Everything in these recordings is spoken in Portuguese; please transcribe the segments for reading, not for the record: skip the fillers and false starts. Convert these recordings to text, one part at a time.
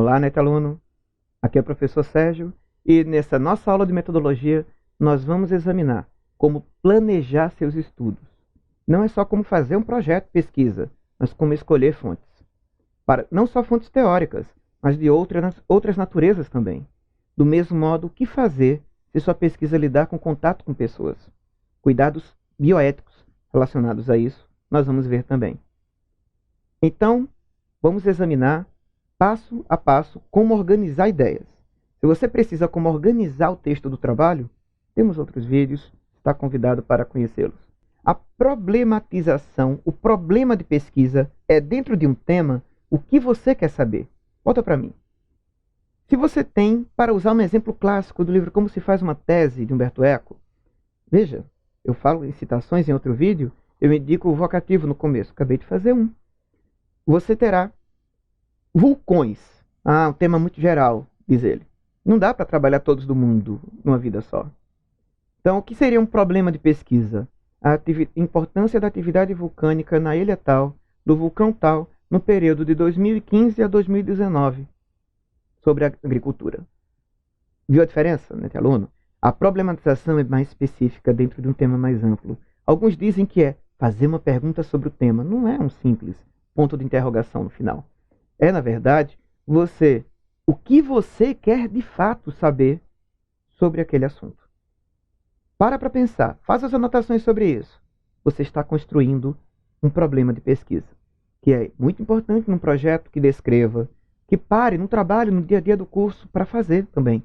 Olá, NET-aluno. Aqui é o professor Sérgio e nessa nossa aula de metodologia nós vamos examinar como planejar seus estudos. Não é só como fazer um projeto de pesquisa, mas como escolher fontes. Não só fontes teóricas, mas de outras naturezas também. Do mesmo modo, o que fazer se sua pesquisa lidar com contato com pessoas? Cuidados bioéticos relacionados a isso, nós vamos ver também. Então, vamos examinar passo a passo como organizar ideias. Se você precisa como organizar o texto do trabalho, temos outros vídeos, está convidado para conhecê-los. A problematização, o problema de pesquisa é dentro de um tema o que você quer saber. Volta para mim. Se você tem, para usar um exemplo clássico do livro Como se faz uma tese, de Humberto Eco, veja, eu falo em citações em outro vídeo, eu indico o vocativo no começo, acabei de fazer um. Você terá vulcões. Um tema muito geral, diz ele. Não dá para trabalhar todos do mundo numa vida só. Então, o que seria um problema de pesquisa? A importância da atividade vulcânica na ilha tal, do vulcão tal, no período de 2015 a 2019, sobre a agricultura. Viu a diferença, né, aluno? A problematização é mais específica dentro de um tema mais amplo. Alguns dizem que é fazer uma pergunta sobre o tema. Não é um simples ponto de interrogação no final. É, na verdade, o que você quer de fato saber sobre aquele assunto. Para pensar, faça as anotações sobre isso. Você está construindo um problema de pesquisa, que é muito importante num projeto que descreva, que pare no trabalho, no dia a dia do curso, para fazer também.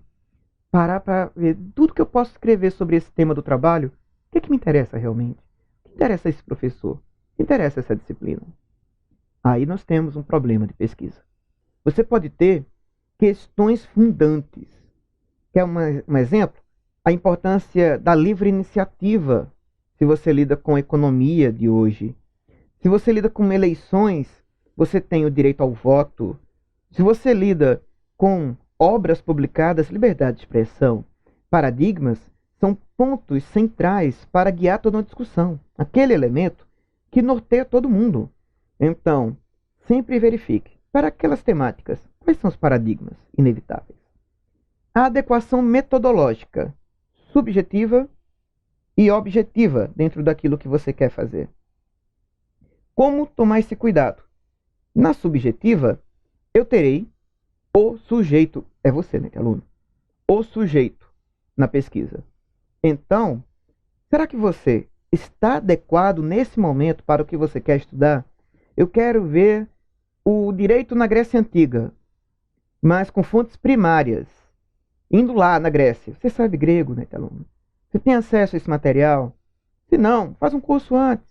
Parar para ver tudo que eu posso escrever sobre esse tema do trabalho, o que me interessa realmente? O que interessa a esse professor? O que interessa a essa disciplina? Aí nós temos um problema de pesquisa. Você pode ter questões fundantes. Quer um exemplo? A importância da livre iniciativa, se você lida com a economia de hoje. Se você lida com eleições, você tem o direito ao voto. Se você lida com obras publicadas, liberdade de expressão, paradigmas, são pontos centrais para guiar toda uma discussão. Aquele elemento que norteia todo mundo. Então, sempre verifique, para aquelas temáticas, quais são os paradigmas inevitáveis. A adequação metodológica, subjetiva e objetiva dentro daquilo que você quer fazer. Como tomar esse cuidado? Na subjetiva, eu terei o sujeito, é você, né, aluno? O sujeito na pesquisa. Então, será que você está adequado nesse momento para o que você quer estudar? Eu quero ver o direito na Grécia Antiga, mas com fontes primárias. Indo lá na Grécia. Você sabe grego, né, aluno? Você tem acesso a esse material? Se não, faz um curso antes.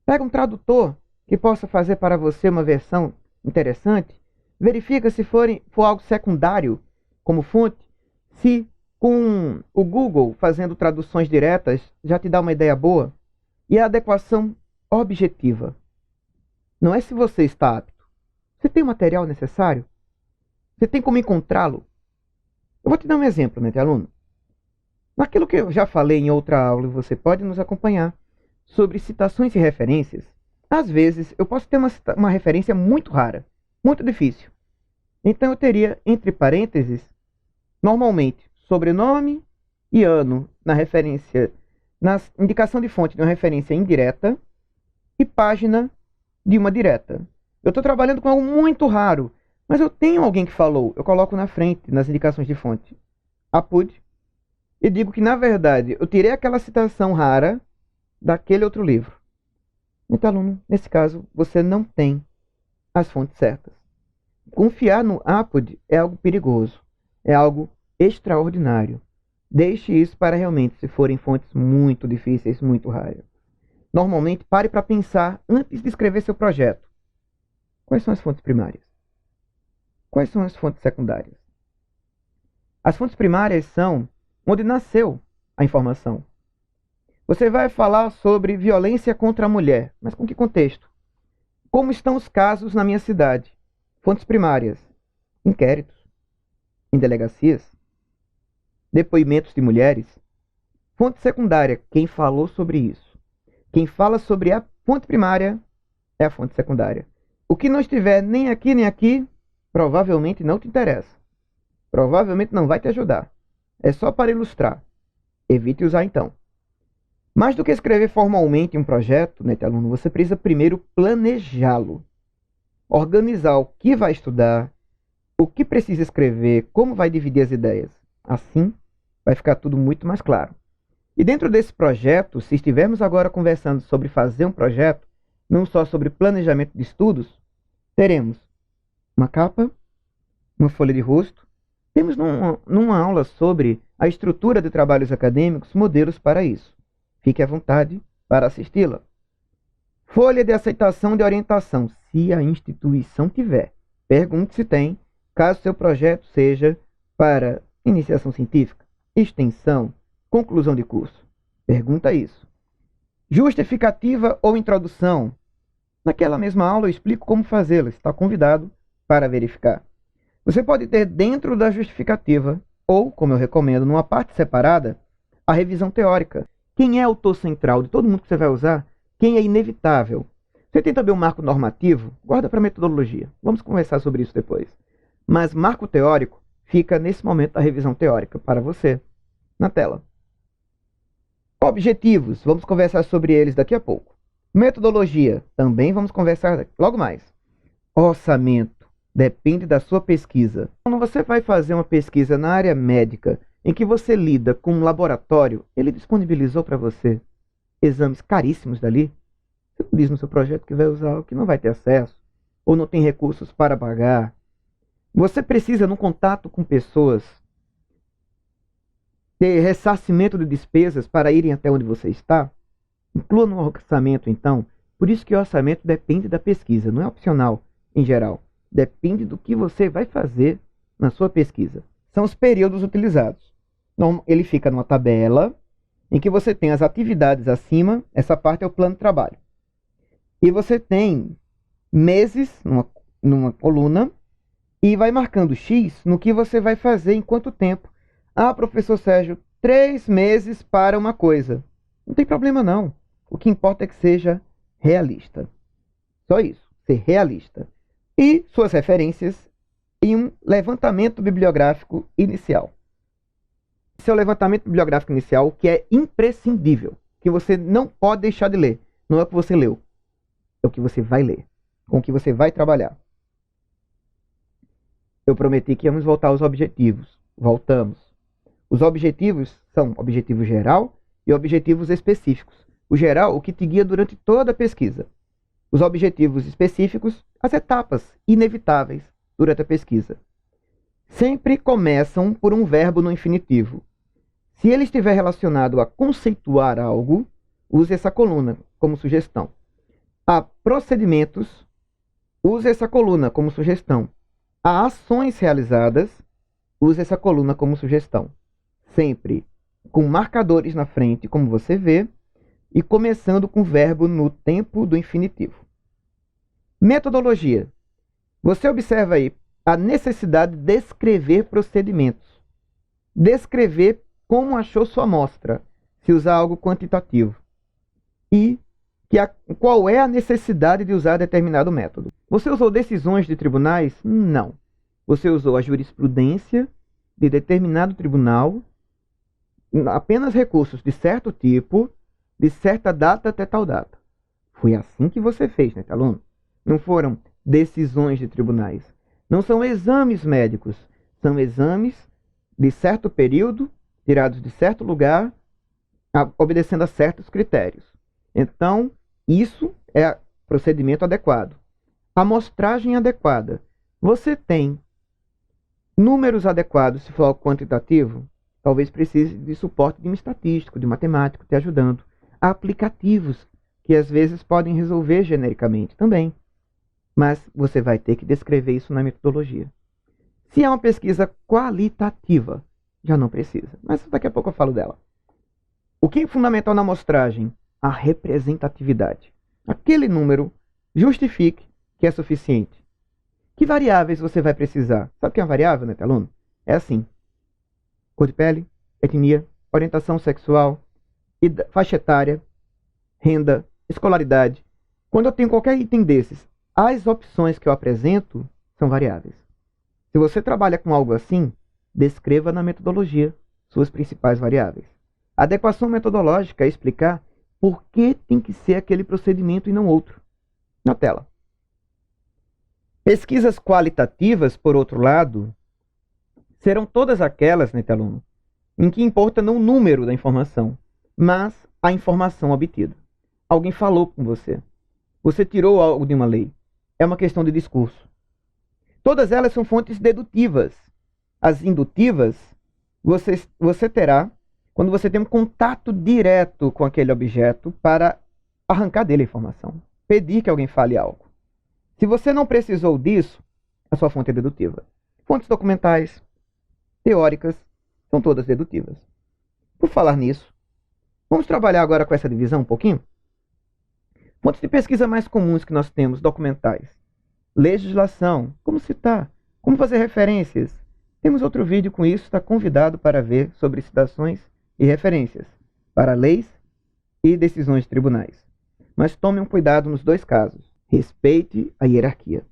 Pega um tradutor que possa fazer para você uma versão interessante. Verifica se for algo secundário como fonte. Se com o Google fazendo traduções diretas já te dá uma ideia boa. E a adequação objetiva. Não é se você está apto. Você tem o material necessário? Você tem como encontrá-lo? Eu vou te dar um exemplo, né, aluno? Naquilo que eu já falei em outra aula, você pode nos acompanhar, sobre citações e referências. Às vezes, eu posso ter uma referência muito rara, muito difícil. Então, eu teria, entre parênteses, normalmente, sobrenome e ano na referência, na indicação de fonte de uma referência indireta e página de uma direta. Eu estou trabalhando com algo muito raro, mas eu tenho alguém que falou. Eu coloco na frente, nas indicações de fonte, Apud, e digo que, na verdade, eu tirei aquela citação rara daquele outro livro. Então, aluno, nesse caso, você não tem as fontes certas. Confiar no Apud é algo perigoso, é algo extraordinário. Deixe isso para realmente se forem fontes muito difíceis, muito raras. Normalmente, pare para pensar antes de escrever seu projeto. Quais são as fontes primárias? Quais são as fontes secundárias? As fontes primárias são onde nasceu a informação. Você vai falar sobre violência contra a mulher, mas com que contexto? Como estão os casos na minha cidade? Fontes primárias: inquéritos, em delegacias, depoimentos de mulheres. Fonte secundária: quem falou sobre isso? Quem fala sobre a fonte primária é a fonte secundária. O que não estiver nem aqui, provavelmente não te interessa. Provavelmente não vai te ajudar. É só para ilustrar. Evite usar então. Mais do que escrever formalmente um projeto, aluno, você precisa primeiro planejá-lo. Organizar o que vai estudar, o que precisa escrever, como vai dividir as ideias. Assim, vai ficar tudo muito mais claro. E dentro desse projeto, se estivermos agora conversando sobre fazer um projeto, não só sobre planejamento de estudos, teremos uma capa, uma folha de rosto. Temos numa aula sobre a estrutura de trabalhos acadêmicos, modelos para isso. Fique à vontade para assisti-la. Folha de aceitação de orientação, se a instituição tiver. Pergunte se tem, caso seu projeto seja para iniciação científica, extensão, conclusão de curso. Pergunta isso. Justificativa ou introdução? Naquela mesma aula eu explico como fazê-la. Está convidado para verificar. Você pode ter dentro da justificativa, ou, como eu recomendo, numa parte separada, a revisão teórica. Quem é autor central de todo mundo que você vai usar? Quem é inevitável? Você tem também um marco normativo? Guarda para metodologia. Vamos conversar sobre isso depois. Mas marco teórico fica nesse momento da revisão teórica para você, na tela. Objetivos, vamos conversar sobre eles daqui a pouco. Metodologia, também vamos conversar logo mais. Orçamento. Depende da sua pesquisa. Quando você vai fazer uma pesquisa na área médica, em que você lida com um laboratório, ele disponibilizou para você exames caríssimos dali. Você não diz no seu projeto que vai usar o que não vai ter acesso, ou não tem recursos para pagar. Você precisa, no contato com pessoas, ter ressarcimento de despesas para irem até onde você está. Inclua no orçamento, então. Por isso que o orçamento depende da pesquisa, não é opcional em geral. Depende do que você vai fazer na sua pesquisa. São os períodos utilizados. Então, ele fica numa tabela em que você tem as atividades acima. Essa parte é o plano de trabalho. E você tem meses numa coluna e vai marcando X no que você vai fazer em quanto tempo. Ah, professor Sérgio, 3 meses para uma coisa. Não tem problema não. O que importa é que seja realista. Só isso, ser realista. E suas referências em um levantamento bibliográfico inicial. Seu levantamento bibliográfico inicial, que é imprescindível, que você não pode deixar de ler. Não é o que você leu, é o que você vai ler, com o que você vai trabalhar. Eu prometi que íamos voltar aos objetivos. Voltamos. Os objetivos são objetivo geral e objetivos específicos. O geral, o que te guia durante toda a pesquisa. Os objetivos específicos, as etapas inevitáveis durante a pesquisa. Sempre começam por um verbo no infinitivo. Se ele estiver relacionado a conceituar algo, use essa coluna como sugestão. A procedimentos, use essa coluna como sugestão. A ações realizadas, use essa coluna como sugestão. Sempre com marcadores na frente, como você vê, e começando com o verbo no tempo do infinitivo. Metodologia. Você observa aí a necessidade de descrever procedimentos. Descrever como achou sua amostra, se usar algo quantitativo. E qual é a necessidade de usar determinado método. Você usou decisões de tribunais? Não. Você usou a jurisprudência de determinado tribunal, apenas recursos de certo tipo, de certa data até tal data. Foi assim que você fez, né, aluno? Não foram decisões de tribunais. Não são exames médicos. São exames de certo período, tirados de certo lugar, obedecendo a certos critérios. Então, isso é procedimento adequado. Amostragem adequada. Você tem números adequados, se for algo quantitativo, talvez precise de suporte de um estatístico, de um matemático te ajudando. Há aplicativos que às vezes podem resolver genericamente também. Mas você vai ter que descrever isso na metodologia. Se é uma pesquisa qualitativa, já não precisa. Mas daqui a pouco eu falo dela. O que é fundamental na amostragem? A representatividade. Aquele número justifique que é suficiente. Que variáveis você vai precisar? Sabe o que é uma variável, né, aluno? É assim. Cor de pele, etnia, orientação sexual, faixa etária, renda, escolaridade. Quando eu tenho qualquer item desses, as opções que eu apresento são variáveis. Se você trabalha com algo assim, descreva na metodologia suas principais variáveis. A adequação metodológica é explicar por que tem que ser aquele procedimento e não outro. Na tela. Pesquisas qualitativas, por outro lado, serão todas aquelas, aluno, em que importa não o número da informação, mas a informação obtida. Alguém falou com você. Você tirou algo de uma lei. É uma questão de discurso. Todas elas são fontes dedutivas. As indutivas você terá quando você tem um contato direto com aquele objeto para arrancar dele a informação. Pedir que alguém fale algo. Se você não precisou disso, a sua fonte é dedutiva. Fontes documentais, teóricas, são todas dedutivas. Por falar nisso, vamos trabalhar agora com essa divisão um pouquinho? Fontes de pesquisa mais comuns que nós temos, documentais. Legislação, como citar, como fazer referências. Temos outro vídeo com isso, está convidado para ver sobre citações e referências para leis e decisões de tribunais. Mas tome um cuidado nos dois casos. Respeite a hierarquia.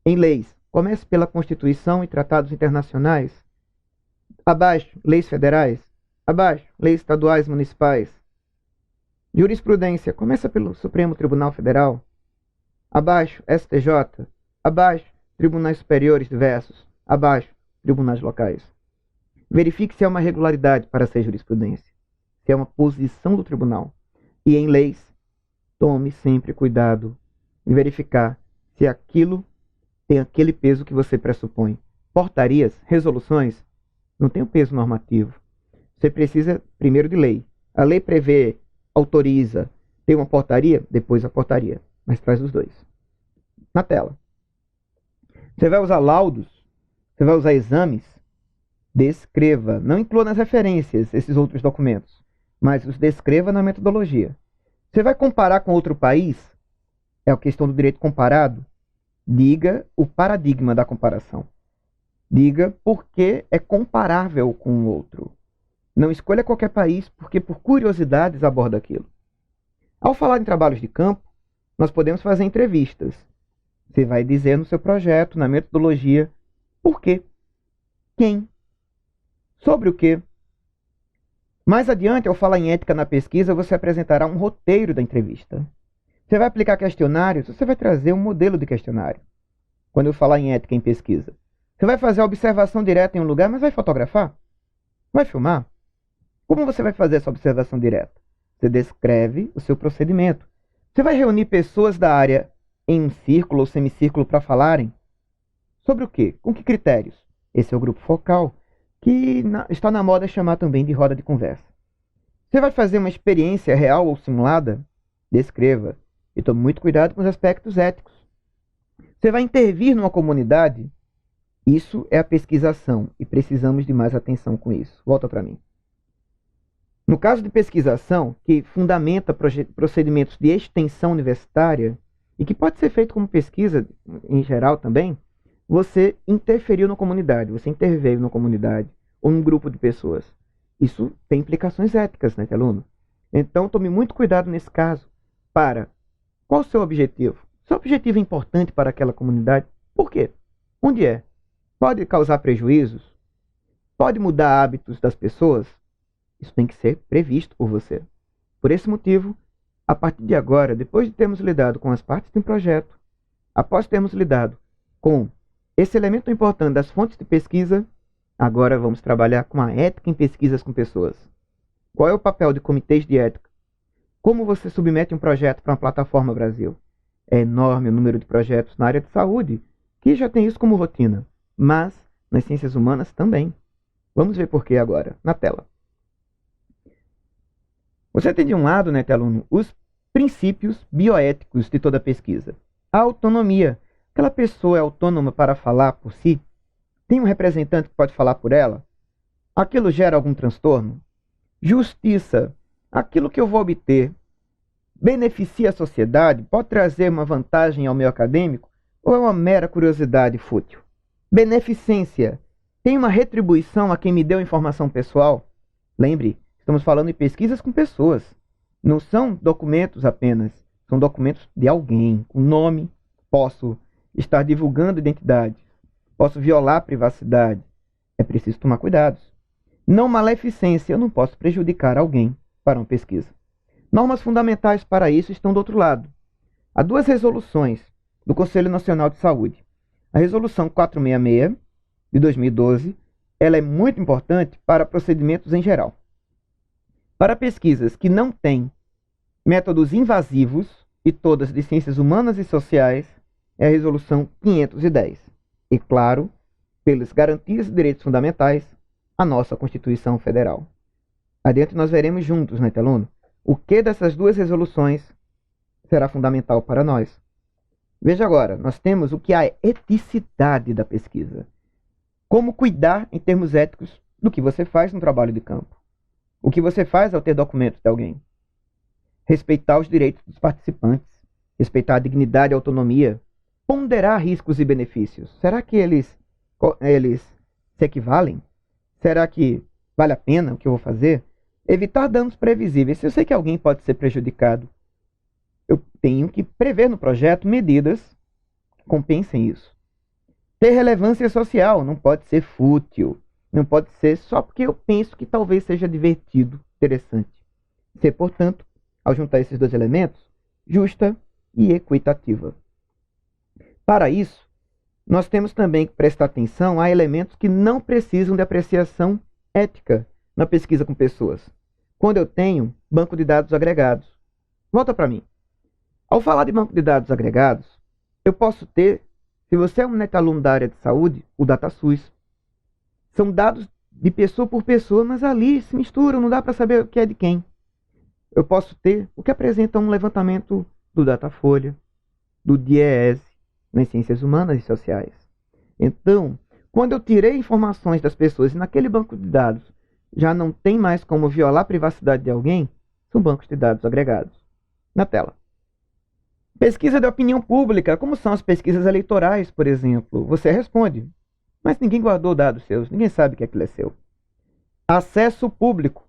Em leis, comece pela Constituição e tratados internacionais. Abaixo, leis federais. Abaixo, leis estaduais e municipais. Jurisprudência, começa pelo Supremo Tribunal Federal. Abaixo, STJ. Abaixo, tribunais superiores diversos. Abaixo, tribunais locais. Verifique se há uma regularidade para ser jurisprudência, se é uma posição do tribunal. E em leis, tome sempre cuidado em verificar se aquilo tem aquele peso que você pressupõe. Portarias, resoluções, não tem o peso normativo. Você precisa primeiro de lei. A lei prevê, autoriza, tem uma portaria, depois a portaria. Mas traz os dois. Na tela. Você vai usar laudos, você vai usar exames, descreva. Não inclua nas referências esses outros documentos, mas os descreva na metodologia. Você vai comparar com outro país, é a questão do direito comparado, diga o paradigma da comparação. Diga por que é comparável com o outro. Não escolha qualquer país, porque por curiosidades aborda aquilo. Ao falar em trabalhos de campo, nós podemos fazer entrevistas. Você vai dizer no seu projeto, na metodologia, por quê, quem, sobre o quê. Mais adiante, ao falar em ética na pesquisa, você apresentará um roteiro da entrevista. Você vai aplicar questionários, você vai trazer um modelo de questionário. Quando eu falar em ética em pesquisa. Você vai fazer a observação direta em um lugar, mas vai fotografar? Vai filmar? Como você vai fazer essa observação direta? Você descreve o seu procedimento. Você vai reunir pessoas da área em um círculo ou semicírculo para falarem? Sobre o quê? Com que critérios? Esse é o grupo focal, que está na moda chamar também de roda de conversa. Você vai fazer uma experiência real ou simulada? Descreva. E tome muito cuidado com os aspectos éticos. Você vai intervir numa comunidade? Isso é a pesquisação e precisamos de mais atenção com isso. Volta para mim. No caso de pesquisação, que fundamenta procedimentos de extensão universitária e que pode ser feito como pesquisa em geral também, você interferiu na comunidade, você interveio na comunidade ou num grupo de pessoas. Isso tem implicações éticas, né, aluno? Então, tome muito cuidado nesse caso. Qual o seu objetivo? Seu objetivo é importante para aquela comunidade? Por quê? Onde é? Pode causar prejuízos? Pode mudar hábitos das pessoas? Isso tem que ser previsto por você. Por esse motivo, a partir de agora, depois de termos lidado com as partes de um projeto, após termos lidado com esse elemento importante das fontes de pesquisa, agora vamos trabalhar com a ética em pesquisas com pessoas. Qual é o papel de comitês de ética? Como você submete um projeto para uma plataforma Brasil? É enorme o número de projetos na área de saúde, que já tem isso como rotina, mas nas ciências humanas também. Vamos ver por que agora, na tela. Você tem de um lado, né, aluno, os princípios bioéticos de toda pesquisa. A autonomia. Aquela pessoa é autônoma para falar por si? Tem um representante que pode falar por ela? Aquilo gera algum transtorno? Justiça. Aquilo que eu vou obter beneficia a sociedade? Pode trazer uma vantagem ao meio acadêmico? Ou é uma mera curiosidade fútil? Beneficência. Tem uma retribuição a quem me deu informação pessoal? Lembre, estamos falando de pesquisas com pessoas. Não são documentos apenas. São documentos de alguém, com nome. Posso estar divulgando identidades. Posso violar a privacidade. É preciso tomar cuidados. Não maleficência, eu não posso prejudicar alguém para uma pesquisa. Normas fundamentais para isso estão do outro lado. Há duas resoluções do Conselho Nacional de Saúde. A Resolução 466, de 2012, ela é muito importante para procedimentos em geral. Para pesquisas que não têm métodos invasivos, e todas de ciências humanas e sociais, é a Resolução 510. E, claro, pelas garantias de direitos fundamentais, a nossa Constituição Federal. Adiante nós veremos juntos, né, aluno, o que dessas duas resoluções será fundamental para nós. Veja agora, nós temos o que é a eticidade da pesquisa. Como cuidar, em termos éticos, do que você faz no trabalho de campo. O que você faz ao ter documentos de alguém. Respeitar os direitos dos participantes. Respeitar a dignidade e a autonomia. Ponderar riscos e benefícios. Será que eles se equivalem? Será que vale a pena o que eu vou fazer? Evitar danos previsíveis. Se eu sei que alguém pode ser prejudicado, eu tenho que prever no projeto medidas que compensem isso. Ter relevância social, não pode ser fútil. Não pode ser só porque eu penso que talvez seja divertido, interessante. Ser, portanto, ao juntar esses dois elementos, justa e equitativa. Para isso, nós temos também que prestar atenção a elementos que não precisam de apreciação ética na pesquisa com pessoas. Quando eu tenho banco de dados agregados. Volta para mim. Ao falar de banco de dados agregados, eu posso ter, se você é um netaluno da área de saúde, o DataSUS. São dados de pessoa por pessoa, mas ali se misturam, não dá para saber o que é de quem. Eu posso ter o que apresenta um levantamento do Datafolha, do DIEESE, nas ciências humanas e sociais. Então, quando eu tirei informações das pessoas e naquele banco de dados já não tem mais como violar a privacidade de alguém, são bancos de dados agregados. Na tela. Pesquisa de opinião pública, como são as pesquisas eleitorais, por exemplo. Você responde, mas ninguém guardou dados seus, ninguém sabe que aquilo é seu. Acesso público.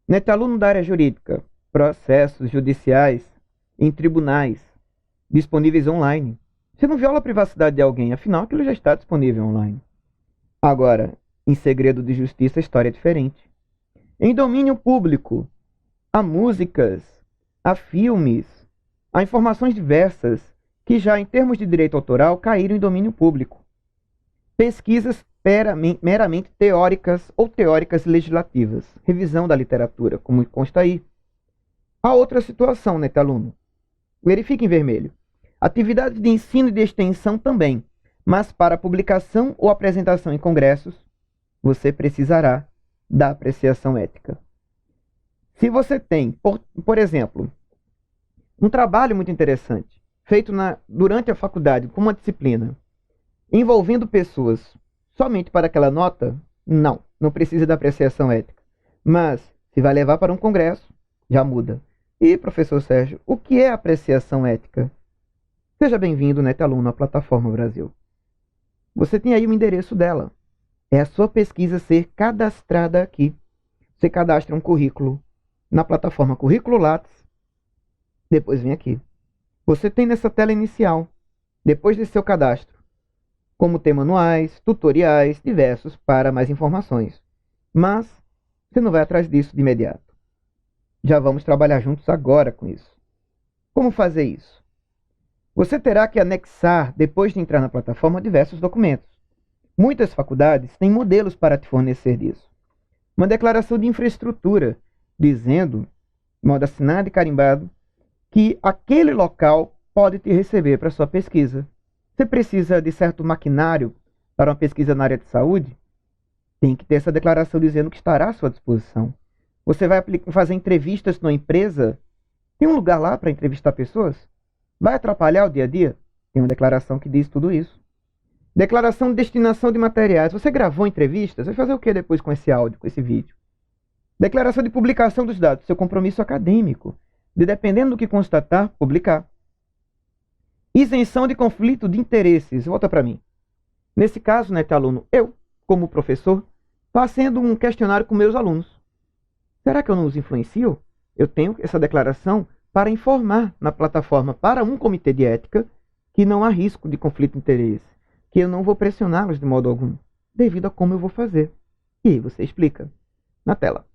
Netaluno da área jurídica, processos judiciais em tribunais, disponíveis online. Você não viola a privacidade de alguém, afinal aquilo já está disponível online. Agora, em segredo de justiça, a história é diferente. Em domínio público, há músicas, há filmes, há informações diversas que já, em termos de direito autoral, caíram em domínio público. Pesquisas meramente teóricas ou teóricas legislativas. Revisão da literatura, como consta aí. Há outra situação, né, aluno? Verifique em vermelho. Atividades de ensino e de extensão também, mas para publicação ou apresentação em congressos, você precisará da apreciação ética. Se você tem, por exemplo, um trabalho muito interessante, feito durante a faculdade, com uma disciplina, envolvendo pessoas somente para aquela nota, não precisa da apreciação ética. Mas, se vai levar para um congresso, já muda. E, professor Sérgio, o que é apreciação ética? Seja bem-vindo, netaluno, à Plataforma Brasil. Você tem aí o endereço dela. É a sua pesquisa ser cadastrada aqui. Você cadastra um currículo na plataforma Currículo Lattes. Depois vem aqui. Você tem nessa tela inicial, depois de seu cadastro, como tem manuais, tutoriais, diversos para mais informações. Mas você não vai atrás disso de imediato. Já vamos trabalhar juntos agora com isso. Como fazer isso? Você terá que anexar, depois de entrar na plataforma, diversos documentos. Muitas faculdades têm modelos para te fornecer disso. Uma declaração de infraestrutura, dizendo, de modo assinado e carimbado, que aquele local pode te receber para sua pesquisa. Você precisa de certo maquinário para uma pesquisa na área de saúde? Tem que ter essa declaração dizendo que estará à sua disposição. Você vai fazer entrevistas numa empresa? Tem um lugar lá para entrevistar pessoas? Vai atrapalhar o dia a dia? Tem uma declaração que diz tudo isso. Declaração de destinação de materiais. Você gravou entrevistas? Vai fazer o que depois com esse áudio, com esse vídeo? Declaração de publicação dos dados. Seu compromisso acadêmico. De, dependendo do que constatar, publicar. Isenção de conflito de interesses. Volta para mim. Nesse caso, né, aluno, eu, como professor, fazendo um questionário com meus alunos. Será que eu não os influencio? Eu tenho essa declaração para informar na plataforma para um comitê de ética que não há risco de conflito de interesse, que eu não vou pressioná-los de modo algum, devido a como eu vou fazer. E aí você explica na tela.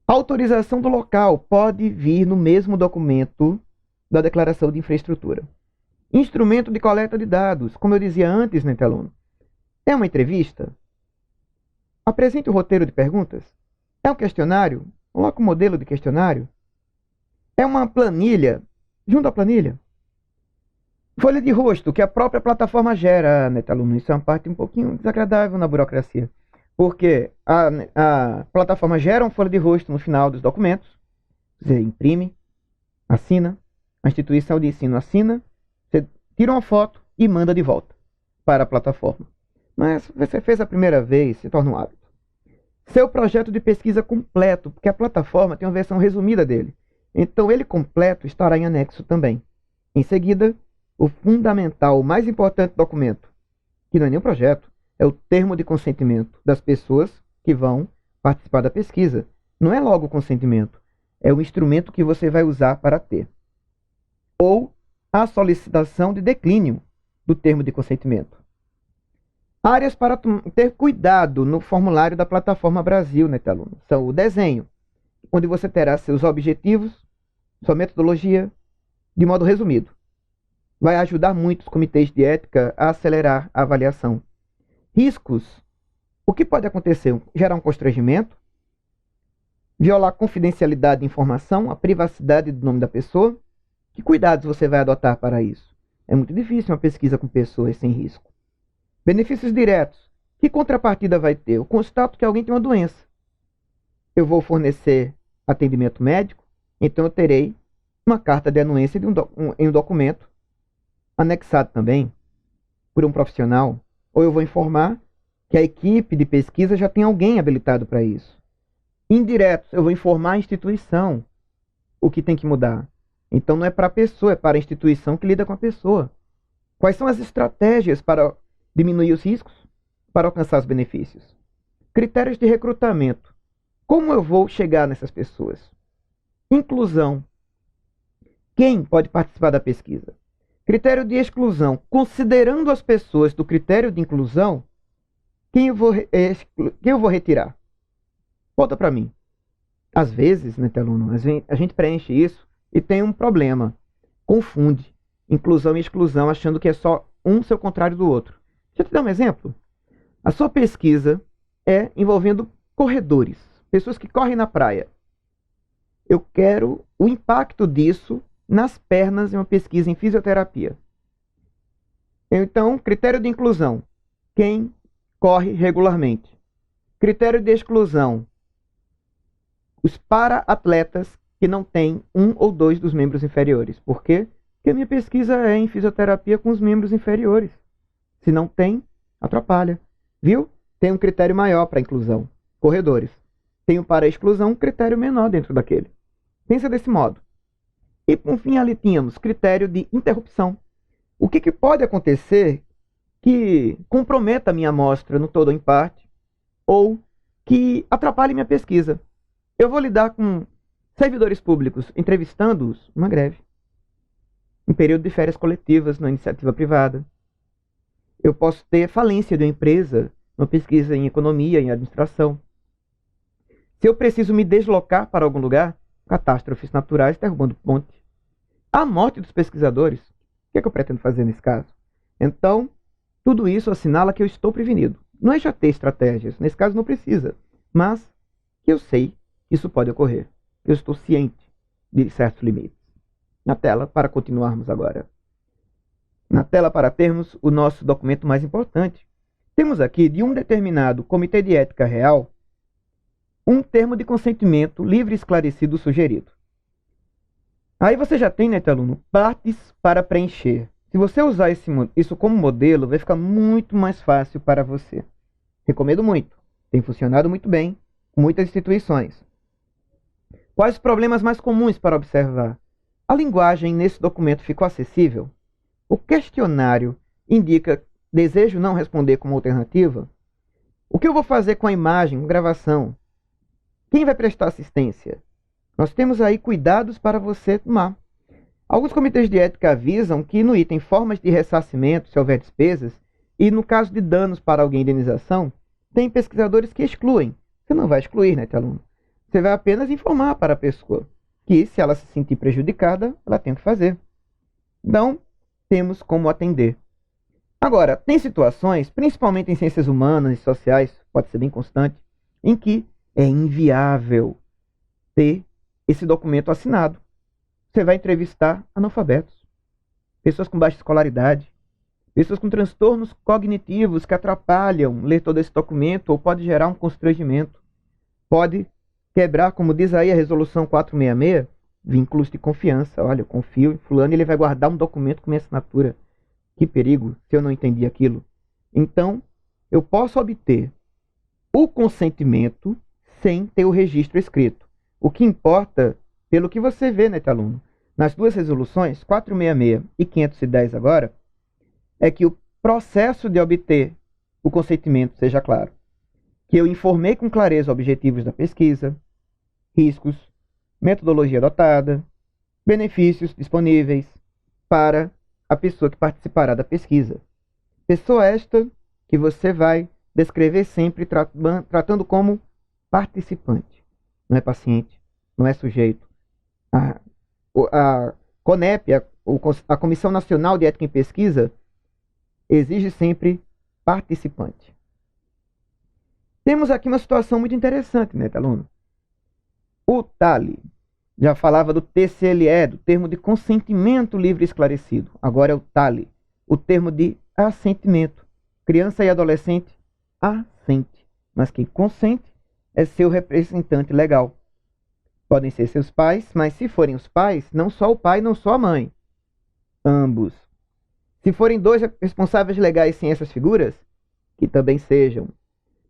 A autorização do local pode vir no mesmo documento da declaração de infraestrutura. Instrumento de coleta de dados, como eu dizia antes, né, aluno? É uma entrevista? Apresente o roteiro de perguntas. É um questionário? Coloque o modelo de questionário. É uma planilha? Junto à planilha. Folha de rosto, que a própria plataforma gera, né, aluno? Isso é uma parte um pouquinho desagradável na burocracia. Porque a plataforma gera uma folha de rosto no final dos documentos. Você imprime, assina, a instituição de ensino assina, você tira uma foto e manda de volta para a plataforma. Mas você fez a primeira vez, se torna um hábito. Seu projeto de pesquisa completo, porque a plataforma tem uma versão resumida dele. Então ele completo estará em anexo também. Em seguida, o fundamental, o mais importante documento, que não é nem um projeto, é o termo de consentimento das pessoas que vão participar da pesquisa. Não é logo o consentimento, é o instrumento que você vai usar para ter. Ou a solicitação de declínio do termo de consentimento. Áreas para ter cuidado no formulário da plataforma Brasil, né, aluno? São o desenho, onde você terá seus objetivos, sua metodologia, de modo resumido. Vai ajudar muito os comitês de ética a acelerar a avaliação. Riscos. O que pode acontecer? Gerar um constrangimento, violar a confidencialidade de informação, a privacidade do nome da pessoa. Que cuidados você vai adotar para isso? É muito difícil uma pesquisa com pessoas sem risco. Benefícios diretos. Que contrapartida vai ter? Eu constato que alguém tem uma doença. Eu vou fornecer atendimento médico, então eu terei uma carta de anuência em um documento, anexado também por um profissional, ou eu vou informar que a equipe de pesquisa já tem alguém habilitado para isso. Indiretos, eu vou informar a instituição o que tem que mudar. Então não é para a pessoa, é para a instituição que lida com a pessoa. Quais são as estratégias para diminuir os riscos, para alcançar os benefícios? Critérios de recrutamento. Como eu vou chegar nessas pessoas? Inclusão. Quem pode participar da pesquisa? Critério de exclusão. Considerando as pessoas do critério de inclusão, quem eu vou retirar? Volta para mim. Às vezes, né, aluno, a gente preenche isso e tem um problema. Confunde inclusão e exclusão, achando que é só um ser o contrário do outro. Deixa eu te dar um exemplo. A sua pesquisa é envolvendo corredores, pessoas que correm na praia. Eu quero o impacto disso nas pernas em uma pesquisa em fisioterapia. Então, critério de inclusão. Quem corre regularmente. Critério de exclusão. Os para-atletas que não têm um ou dois dos membros inferiores. Por quê? Porque a minha pesquisa é em fisioterapia com os membros inferiores. Se não tem, atrapalha. Viu? Tem um critério maior para inclusão. Corredores. Tenho para exclusão um critério menor dentro daquele. Pensa desse modo. E, por fim, ali tínhamos critério de interrupção. O que pode acontecer que comprometa a minha amostra no todo ou em parte, ou que atrapalhe minha pesquisa? Eu vou lidar com servidores públicos entrevistando-os numa greve, em período de férias coletivas na iniciativa privada. Eu posso ter falência de uma empresa numa pesquisa em economia, em administração. Se eu preciso me deslocar para algum lugar, catástrofes naturais derrubando ponte. A morte dos pesquisadores. O que é que eu pretendo fazer nesse caso? Então, tudo isso assinala que eu estou prevenido. Não é já ter estratégias, nesse caso não precisa, mas que eu sei que isso pode ocorrer. Eu estou ciente de certos limites. Na tela, para continuarmos agora. Na tela, para termos o nosso documento mais importante. Temos aqui, de um determinado comitê de ética real, um termo de consentimento livre e esclarecido sugerido. Aí você já tem, né, aluno, partes para preencher. Se você usar isso como modelo, vai ficar muito mais fácil para você. Recomendo muito. Tem funcionado muito bem com muitas instituições. Quais os problemas mais comuns para observar? A linguagem nesse documento ficou acessível? O questionário indica desejo não responder como alternativa? O que eu vou fazer com a imagem, gravação? Quem vai prestar assistência? Nós temos aí cuidados para você tomar. Alguns comitês de ética avisam que no item formas de ressarcimento, se houver despesas, E no caso de danos para alguém, indenização, tem pesquisadores que excluem. Você não vai excluir, né, aluno? Você vai apenas informar para a pessoa que, se ela se sentir prejudicada, ela tem que fazer. Então, temos como atender. Agora, tem situações, principalmente em ciências humanas e sociais, pode ser bem constante, em que é inviável ter esse documento assinado. Você vai entrevistar analfabetos, pessoas com baixa escolaridade, pessoas com transtornos cognitivos que atrapalham ler todo esse documento ou pode gerar um constrangimento. Pode quebrar, como diz aí a resolução 466, vínculos de confiança. Olha, eu confio em fulano e ele vai guardar um documento com minha assinatura. Que perigo se eu não entendi aquilo. Então, eu posso obter o consentimento sem ter o registro escrito. O que importa, pelo que você vê, né, aluno, nas duas resoluções, 466 e 510 agora, é que o processo de obter o consentimento seja claro. Que eu informei com clareza objetivos da pesquisa, riscos, metodologia adotada, benefícios disponíveis para a pessoa que participará da pesquisa. Pessoa esta que você vai descrever sempre tratando como participante. Não é paciente, não é sujeito. A CONEP, a Comissão Nacional de Ética em Pesquisa, exige sempre participante. Temos aqui uma situação muito interessante, né, aluno? O TALI já falava do TCLE, do termo de consentimento livre e esclarecido. Agora é o TALI, o termo de assentimento. Criança e adolescente assente, mas quem consente é seu representante legal. Podem ser seus pais, mas se forem os pais, não só o pai, não só a mãe. Ambos. Se forem dois responsáveis legais sem essas figuras, que também sejam.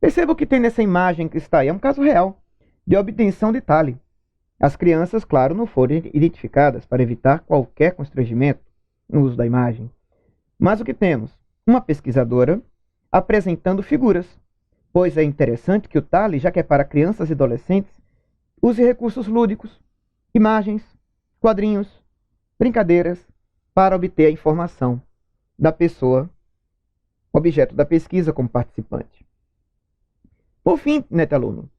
Perceba o que tem nessa imagem que está aí. É um caso real de obtenção de TALI. As crianças, claro, não foram identificadas para evitar qualquer constrangimento no uso da imagem. Mas o que temos? Uma pesquisadora apresentando figuras, pois é interessante que o TALI, já que é para crianças e adolescentes, use recursos lúdicos, imagens, quadrinhos, brincadeiras, para obter a informação da pessoa, objeto da pesquisa como participante. Por fim, aluno,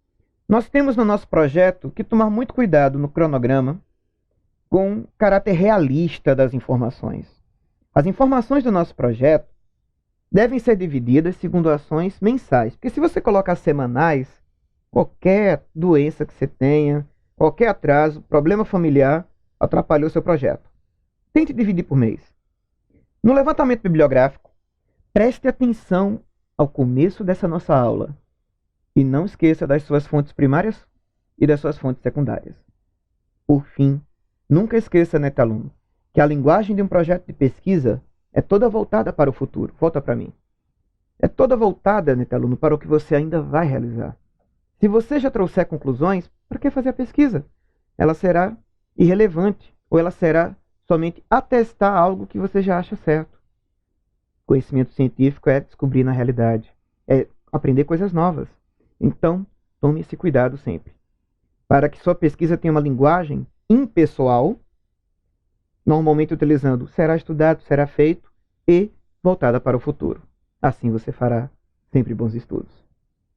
nós temos no nosso projeto que tomar muito cuidado no cronograma com o caráter realista das informações. As informações do nosso projeto devem ser divididas segundo ações mensais, porque se você colocar semanais, qualquer doença que você tenha, qualquer atraso, problema familiar, atrapalhou seu projeto. Tente dividir por mês. No levantamento bibliográfico, preste atenção ao começo dessa nossa aula. E não esqueça das suas fontes primárias e das suas fontes secundárias. Por fim, nunca esqueça, aluno, que a linguagem de um projeto de pesquisa é toda voltada para o futuro. Volta para mim. É toda voltada, aluno, para o que você ainda vai realizar. Se você já trouxer conclusões, para que fazer a pesquisa? Ela será irrelevante ou ela será somente atestar algo que você já acha certo. Conhecimento científico é descobrir na realidade, é aprender coisas novas. Então, tome esse cuidado sempre. Para que sua pesquisa tenha uma linguagem impessoal, normalmente utilizando será estudado, será feito e voltada para o futuro. Assim você fará sempre bons estudos.